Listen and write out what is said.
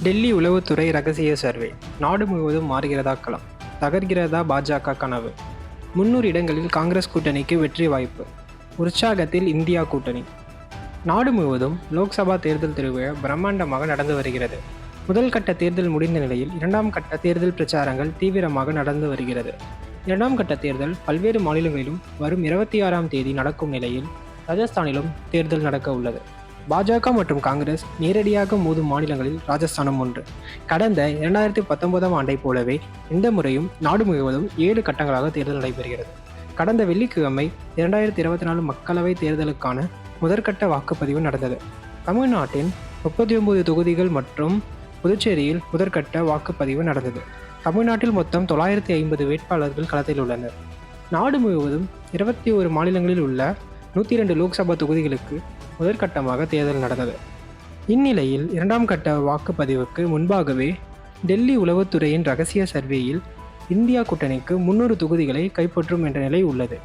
டெல்லி உளவுத்துறை ரகசிய சர்வே. நாடு முழுவதும் மாறுகிறதா களம், தகர்கிறதா பாஜக கனவு. 300 இடங்களில் காங்கிரஸ் கூட்டணிக்கு வெற்றி வாய்ப்பு. உற்சாகத்தில் இந்தியா கூட்டணி. நாடு முழுவதும் லோக்சபா தேர்தல் திருவிழா பிரம்மாண்டமாக நடந்து வருகிறது. முதல் கட்ட தேர்தல் முடிந்த நிலையில் இரண்டாம் கட்ட தேர்தல் பிரச்சாரங்கள் தீவிரமாக நடந்து வருகிறது. இரண்டாம் கட்ட தேர்தல் பல்வேறு மாநிலங்களிலும் வரும் 26ஆம் தேதி நடக்கும் நிலையில் ராஜஸ்தானிலும் தேர்தல் நடக்க உள்ளது. பாஜக மற்றும் காங்கிரஸ் நேரடியாக மோதும் மாநிலங்களில் ராஜஸ்தானும் ஒன்று. கடந்த 2019ஆம் ஆண்டை போலவே இந்த முறையும் நாடு முழுவதும் 7 கட்டங்களாக தேர்தல் நடைபெறுகிறது. கடந்த வெள்ளிக்கிழமை 2024 மக்களவை தேர்தலுக்கான முதற்கட்ட வாக்குப்பதிவு நடந்தது. தமிழ்நாட்டின் 39 தொகுதிகள் மற்றும் புதுச்சேரியில் முதற்கட்ட வாக்குப்பதிவு நடந்தது. தமிழ்நாட்டில் மொத்தம் 950 வேட்பாளர்கள் களத்தில் உள்ளனர். நாடு முழுவதும் 21 மாநிலங்களில் உள்ள 102 லோக்சபா தொகுதிகளுக்கு முதற்கட்டமாக தேர்தல் நடந்தது. இந்நிலையில் இரண்டாம் கட்ட வாக்குப்பதிவுக்கு முன்பாகவே டெல்லி உளவுத்துறையின் ரகசிய சர்வேயில் இந்தியா கூட்டணிக்கு 300 தொகுதிகளை கைப்பற்றும் என்ற நிலை உள்ளது.